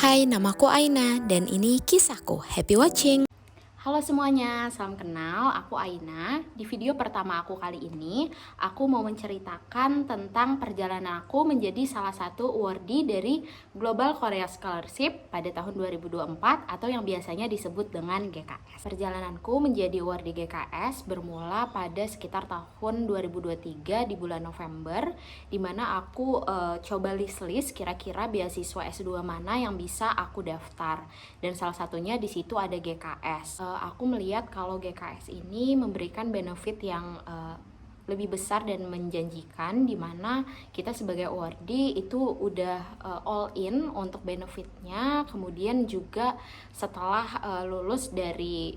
Hai, namaku Aina dan ini kisahku. Happy watching! Halo semuanya, salam kenal, aku Aina. Di video pertama aku kali ini, aku mau menceritakan tentang perjalanan aku menjadi salah satu awardee dari Global Korea Scholarship pada tahun 2024 atau yang biasanya disebut dengan GKS. Perjalananku menjadi awardee GKS bermula pada sekitar tahun 2023 di bulan November, di mana aku coba list kira-kira beasiswa S2 mana yang bisa aku daftar. Dan salah satunya di situ ada GKS. Aku melihat kalau GKS ini memberikan benefit yang lebih besar dan menjanjikan, di mana kita sebagai awardee itu udah all in untuk benefitnya. Kemudian juga setelah lulus dari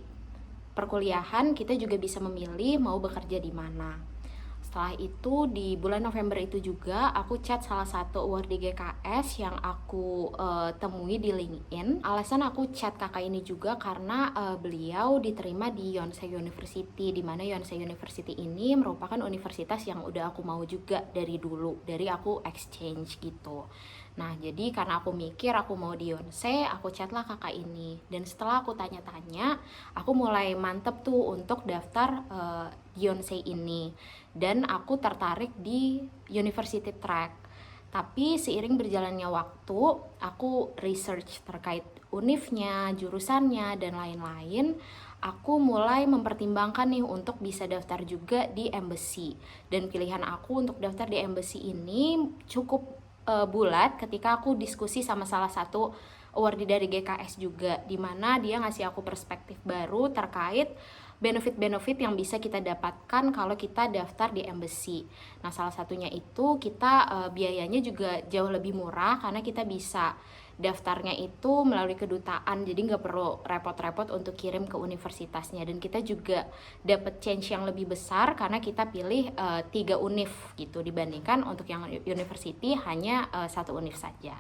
perkuliahan, kita juga bisa memilih mau bekerja di mana. Setelah itu di bulan November itu juga aku chat salah satu awardee GKS yang aku temui di LinkedIn. Alasan aku chat kakak ini juga karena beliau diterima di Yonsei University, di mana Yonsei University ini merupakan universitas yang udah aku mau juga dari dulu, dari aku exchange gitu. Nah, jadi karena aku mikir aku mau di Yonsei, aku chatlah kakak ini. Dan setelah aku tanya-tanya, aku mulai mantep tuh untuk daftar di Yonsei ini. Dan aku tertarik di University Track. Tapi seiring berjalannya waktu, aku research terkait univnya, jurusannya, dan lain-lain. Aku mulai mempertimbangkan nih untuk bisa daftar juga di embassy. Dan pilihan aku untuk daftar di embassy ini cukup bulat ketika aku diskusi sama salah satu awardee dari GKS juga, dimana dia ngasih aku perspektif baru terkait benefit-benefit yang bisa kita dapatkan kalau kita daftar di embassy. Nah, salah satunya itu kita biayanya juga jauh lebih murah karena kita bisa daftarnya itu melalui kedutaan, jadi nggak perlu repot-repot untuk kirim ke universitasnya. Dan kita juga dapat change yang lebih besar karena kita pilih 3 univ gitu, dibandingkan untuk yang university hanya 1 univ saja.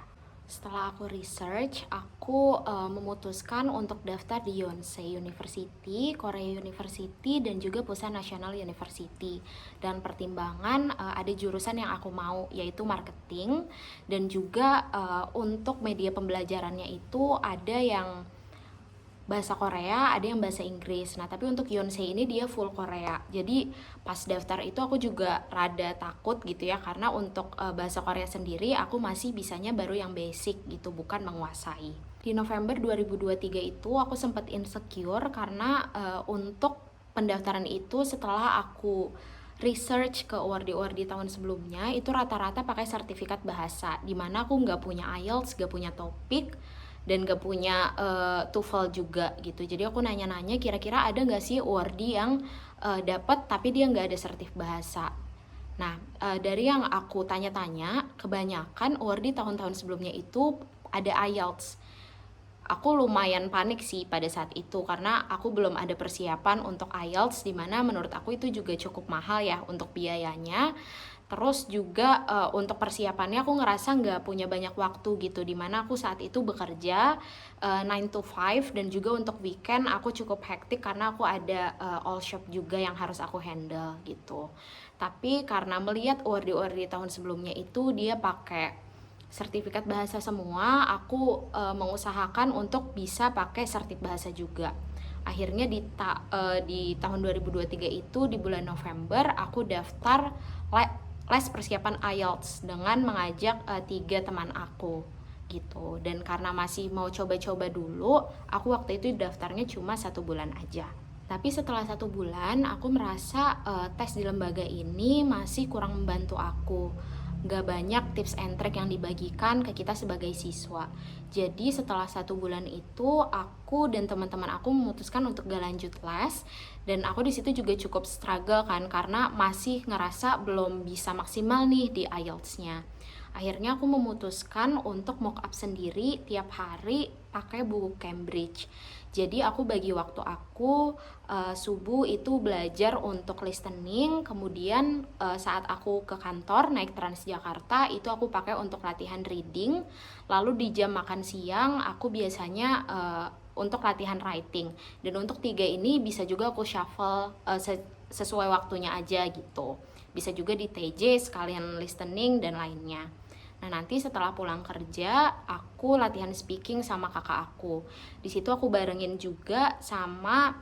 Setelah aku research, aku memutuskan untuk daftar di Yonsei University, Korea University, dan juga Pusan National University. Dan pertimbangan ada jurusan yang aku mau, yaitu marketing, dan juga untuk media pembelajarannya itu ada yang bahasa Korea, ada yang bahasa Inggris. Nah, tapi untuk Yonsei ini dia full Korea. Jadi pas daftar itu aku juga rada takut gitu ya, karena untuk bahasa Korea sendiri aku masih bisanya baru yang basic gitu, bukan menguasai. Di November 2023 itu aku sempat insecure karena untuk pendaftaran itu setelah aku research ke awardee tahun sebelumnya itu rata-rata pakai sertifikat bahasa, dimana aku nggak punya IELTS, nggak punya TOEIC, dan gak punya TOEFL juga gitu. Jadi aku nanya-nanya kira-kira ada gak sih awardee yang dapat tapi dia gak ada sertif bahasa. Nah, dari yang aku tanya-tanya, kebanyakan awardee tahun-tahun sebelumnya itu ada IELTS. Aku lumayan panik sih pada saat itu karena aku belum ada persiapan untuk IELTS, dimana menurut aku itu juga cukup mahal ya untuk biayanya. Terus juga untuk persiapannya aku ngerasa nggak punya banyak waktu gitu, dimana aku saat itu bekerja 9 to 5, dan juga untuk weekend aku cukup hektik karena aku ada all shop juga yang harus aku handle gitu. Tapi karena melihat awardee tahun sebelumnya itu dia pakai sertifikat bahasa semua, aku mengusahakan untuk bisa pakai sertif bahasa juga. Akhirnya di tahun 2023 itu di bulan November aku daftar les persiapan IELTS dengan mengajak 3 teman aku gitu. Dan karena masih mau coba-coba dulu, aku waktu itu daftarnya cuma 1 bulan aja. Tapi setelah 1 bulan aku merasa tes di lembaga ini masih kurang membantu aku. Gak banyak tips and trick yang dibagikan ke kita sebagai siswa. Jadi setelah 1 bulan itu aku dan teman-teman aku memutuskan untuk gak lanjut les. Dan aku di situ juga cukup struggle kan, karena masih ngerasa belum bisa maksimal nih di IELTS-nya. Akhirnya aku memutuskan untuk mock up sendiri tiap hari pakai buku Cambridge. Jadi aku bagi waktu aku subuh itu belajar untuk listening, kemudian saat aku ke kantor naik Transjakarta itu aku pakai untuk latihan reading. Lalu di jam makan siang aku biasanya untuk latihan writing. Dan untuk 3 ini bisa juga aku shuffle sesuai waktunya aja gitu. Bisa juga di TJ sekalian listening dan lainnya. Nah, nanti setelah pulang kerja, aku latihan speaking sama kakak aku. Di situ aku barengin juga sama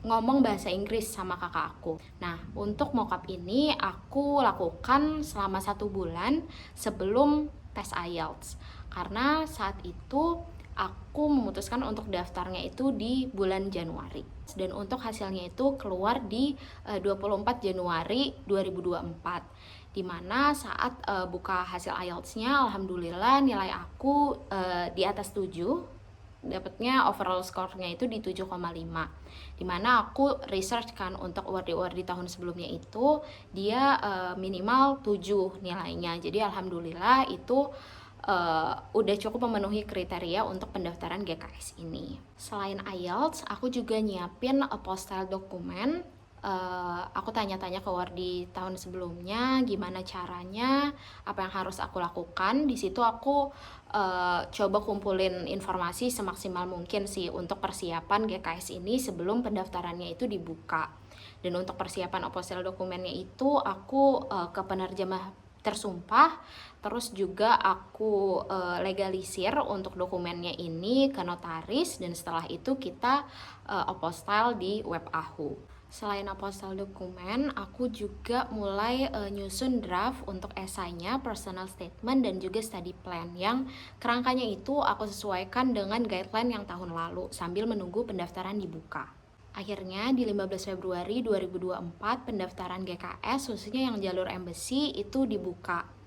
ngomong bahasa Inggris sama kakak aku. Nah, untuk mockup ini aku lakukan selama 1 bulan sebelum tes IELTS. Karena saat itu aku memutuskan untuk daftarnya itu di bulan Januari. Dan untuk hasilnya itu keluar di 24 Januari 2024. Dimana saat buka hasil IELTS-nya, alhamdulillah nilai aku di atas 7, dapatnya overall score-nya itu di 7,5. Dimana aku research kan untuk award di tahun sebelumnya itu dia minimal 7 nilainya. Jadi alhamdulillah itu udah cukup memenuhi kriteria untuk pendaftaran GKS ini. Selain IELTS, aku juga nyiapin apostille dokumen. Aku tanya-tanya ke Wardi tahun sebelumnya gimana caranya, apa yang harus aku lakukan. Di situ aku coba kumpulin informasi semaksimal mungkin sih untuk persiapan GKS ini sebelum pendaftarannya itu dibuka. Dan untuk persiapan apostille dokumennya itu aku ke penerjemah tersumpah, terus juga aku legalisir untuk dokumennya ini ke notaris, dan setelah itu kita apostille di web AHU. Selain apostille dokumen, aku juga mulai nyusun draft untuk esainya, personal statement, dan juga study plan yang kerangkanya itu aku sesuaikan dengan guideline yang tahun lalu sambil menunggu pendaftaran dibuka. Akhirnya di 15 Februari 2024 pendaftaran GKS khususnya yang jalur embassy itu dibuka.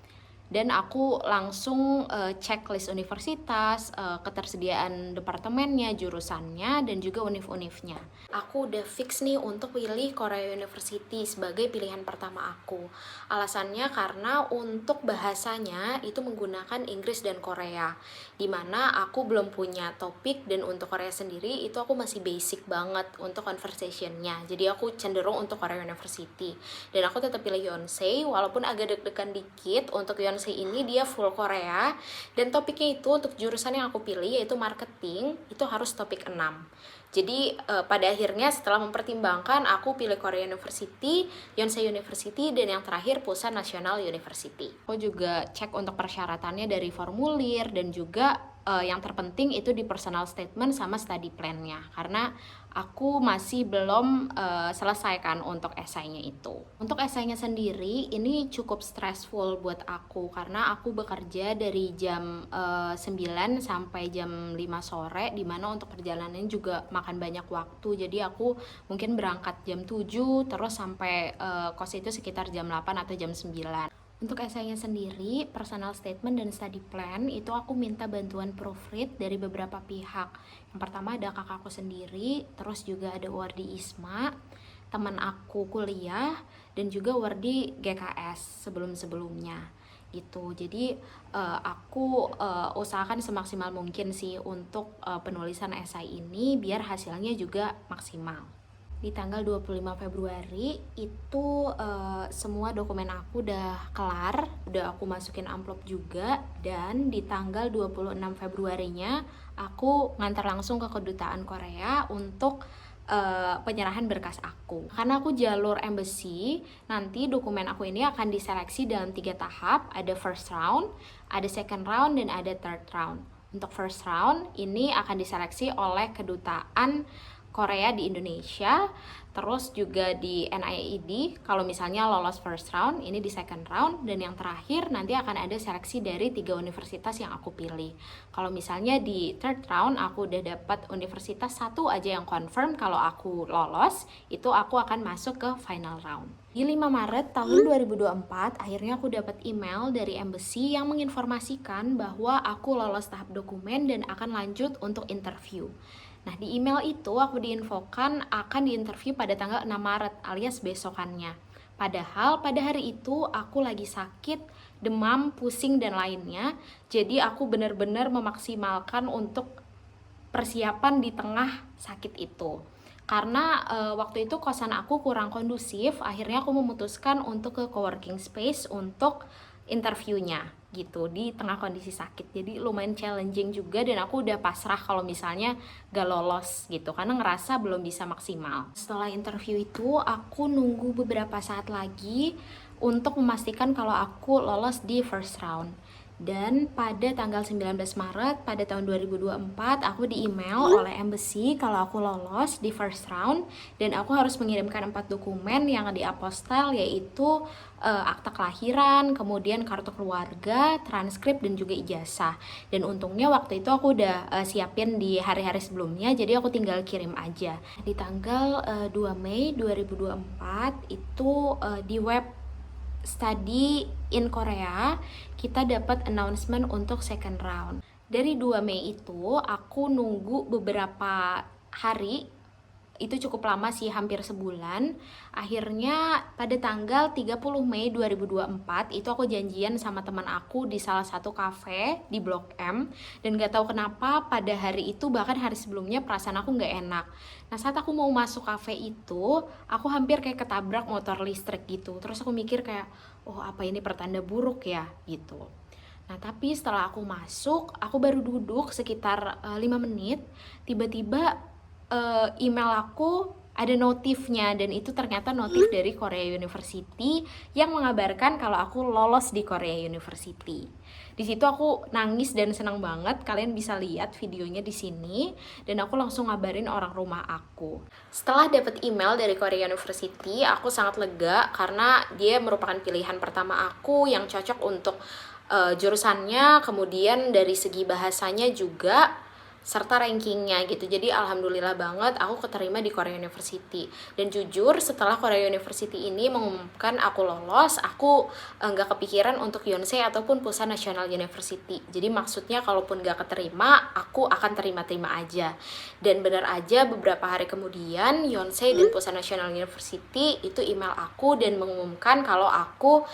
Dan aku langsung checklist universitas, ketersediaan departemennya, jurusannya, dan juga univ-univnya. Aku udah fix nih untuk pilih Korea University sebagai pilihan pertama aku. Alasannya karena untuk bahasanya itu menggunakan Inggris dan Korea, dimana aku belum punya topik, dan untuk Korea sendiri itu aku masih basic banget untuk conversationnya. Jadi aku cenderung untuk Korea University. Dan aku tetap pilih Yonsei, walaupun agak deg-degan dikit. Untuk Yonsei ini dia full Korea, dan topiknya itu untuk jurusan yang aku pilih yaitu marketing, itu harus topik 6. Jadi pada akhirnya setelah mempertimbangkan aku pilih Korea University, Yonsei University, dan yang terakhir Pusan National University. Aku juga cek untuk persyaratannya dari formulir, dan juga yang terpenting itu di personal statement sama study plan-nya, karena aku masih belum selesaikan untuk esainya itu. Untuk esainya sendiri ini cukup stressful buat aku karena aku bekerja dari jam 9 sampai jam 5 sore, dimana untuk perjalanannya juga makan banyak waktu. Jadi aku mungkin berangkat jam 7 terus sampai kos itu sekitar jam 8 atau jam 9. Untuk esainya sendiri, personal statement dan study plan itu aku minta bantuan proofread dari beberapa pihak. Yang pertama ada kakakku sendiri, terus juga ada Wardi Isma, teman aku kuliah, dan juga Wardi GKS sebelum-sebelumnya gitu. Jadi aku usahakan semaksimal mungkin sih untuk penulisan esai ini biar hasilnya juga maksimal. Di tanggal 25 Februari itu semua dokumen aku udah kelar, udah aku masukin amplop juga, dan di tanggal 26 Februarinya aku ngantar langsung ke kedutaan Korea untuk penyerahan berkas aku. Karena aku jalur embassy, nanti dokumen aku ini akan diseleksi dalam 3 tahap, ada first round, ada second round, dan ada third round. Untuk first round ini akan diseleksi oleh kedutaan Korea di Indonesia, terus juga di NIAID kalau misalnya lolos first round, ini di second round, dan yang terakhir nanti akan ada seleksi dari 3 universitas yang aku pilih. Kalau misalnya di third round aku udah dapat universitas 1 aja yang confirm kalau aku lolos, itu aku akan masuk ke final round. Di 5 Maret tahun 2024, akhirnya aku dapat email dari embassy yang menginformasikan bahwa aku lolos tahap dokumen dan akan lanjut untuk interview. Nah, di email itu aku diinfokan akan diinterview pada tanggal 6 Maret alias besokannya. Padahal pada hari itu aku lagi sakit, demam, pusing, dan lainnya. Jadi aku benar-benar memaksimalkan untuk persiapan di tengah sakit itu. Karena waktu itu kosan aku kurang kondusif, akhirnya aku memutuskan untuk ke coworking space untuk interviewnya gitu di tengah kondisi sakit. Jadi lumayan challenging juga, dan aku udah pasrah kalau misalnya gak lolos gitu karena ngerasa belum bisa maksimal. Setelah interview itu aku nunggu beberapa saat lagi untuk memastikan kalau aku lolos di first round. Dan pada tanggal 19 Maret pada tahun 2024 aku di email oleh embassy kalau aku lolos di first round dan aku harus mengirimkan 4 dokumen yang diapostel, yaitu akta kelahiran, kemudian kartu keluarga, transkrip dan juga ijazah. Dan untungnya waktu itu aku udah siapin di hari-hari sebelumnya, jadi aku tinggal kirim aja. Di tanggal 2 Mei 2024 itu di web Study in Korea kita dapat announcement untuk second round. Dari 2 Mei itu aku nunggu beberapa hari, itu cukup lama sih, hampir sebulan. Akhirnya pada tanggal 30 Mei 2024 itu aku janjian sama teman aku di salah satu cafe di Blok M. Dan gak tahu kenapa pada hari itu, bahkan hari sebelumnya, perasaan aku gak enak. Nah saat aku mau masuk cafe itu, aku hampir kayak ketabrak motor listrik gitu. Terus aku mikir kayak, oh apa ini pertanda buruk ya gitu. Nah tapi setelah aku masuk, aku baru duduk sekitar 5 menit, tiba-tiba email aku ada notifnya, dan itu ternyata notif dari Korea University yang mengabarkan kalau aku lolos di Korea University. Di situ aku nangis dan senang banget. Kalian bisa lihat videonya di sini, dan aku langsung ngabarin orang rumah aku. Setelah dapat email dari Korea University, aku sangat lega karena dia merupakan pilihan pertama aku yang cocok untuk jurusannya, kemudian dari segi bahasanya juga, serta rankingnya gitu. Jadi alhamdulillah banget aku keterima di Korea University. Dan jujur setelah Korea University ini mengumumkan aku lolos, aku nggak kepikiran untuk Yonsei ataupun Pusan National University. Jadi maksudnya kalaupun nggak keterima, aku akan terima-terima aja. Dan benar aja beberapa hari kemudian Yonsei dan Pusan National University itu email aku dan mengumumkan kalau aku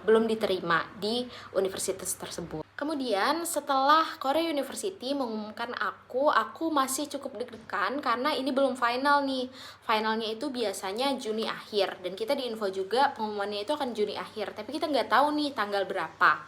belum diterima di universitas tersebut. Kemudian setelah Korea University mengumumkan aku masih cukup deg-degan karena ini belum final nih. Finalnya itu biasanya Juni akhir, dan kita diinfo juga pengumumannya itu akan Juni akhir, tapi kita nggak tahu nih tanggal berapa.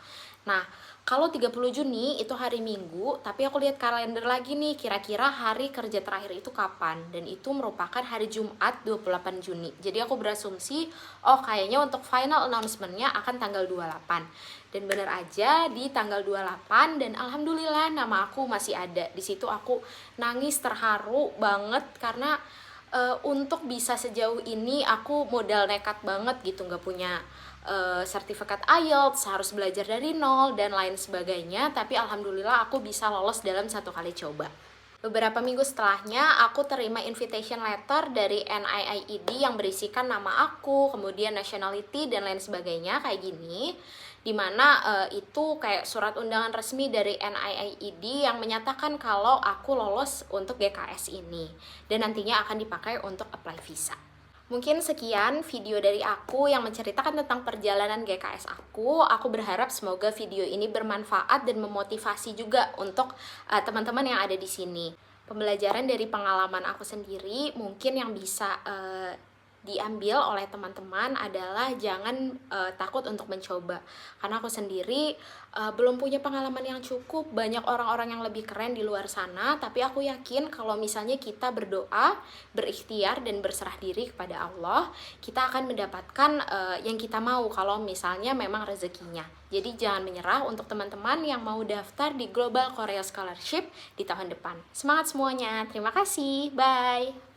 Nah, kalau 30 Juni itu hari Minggu, tapi aku lihat kalender lagi nih, kira-kira hari kerja terakhir itu kapan, dan itu merupakan hari Jumat 28 Juni. Jadi aku berasumsi, oh kayaknya untuk final announcement-nya akan tanggal 28. Dan bener aja di tanggal 28, dan alhamdulillah nama aku masih ada. Di situ aku nangis terharu banget karena untuk bisa sejauh ini aku modal nekat banget gitu, nggak punya sertifikat IELTS, harus belajar dari nol dan lain sebagainya, tapi alhamdulillah aku bisa lolos dalam 1 kali coba. Beberapa minggu setelahnya aku terima invitation letter dari NIIED yang berisikan nama aku, kemudian nationality dan lain sebagainya kayak gini, dimana itu kayak surat undangan resmi dari NIIED yang menyatakan kalau aku lolos untuk GKS ini dan nantinya akan dipakai untuk apply visa. Mungkin sekian video dari aku yang menceritakan tentang perjalanan GKS aku. Aku berharap semoga video ini bermanfaat dan memotivasi juga untuk teman-teman yang ada di sini. Pembelajaran dari pengalaman aku sendiri mungkin yang bisa diambil oleh teman-teman adalah jangan takut untuk mencoba, karena aku sendiri belum punya pengalaman yang cukup. Banyak orang-orang yang lebih keren di luar sana, tapi aku yakin kalau misalnya kita berdoa, berikhtiar dan berserah diri kepada Allah, kita akan mendapatkan yang kita mau kalau misalnya memang rezekinya. Jadi jangan menyerah untuk teman-teman yang mau daftar di Global Korea Scholarship di tahun depan. Semangat semuanya, terima kasih, bye.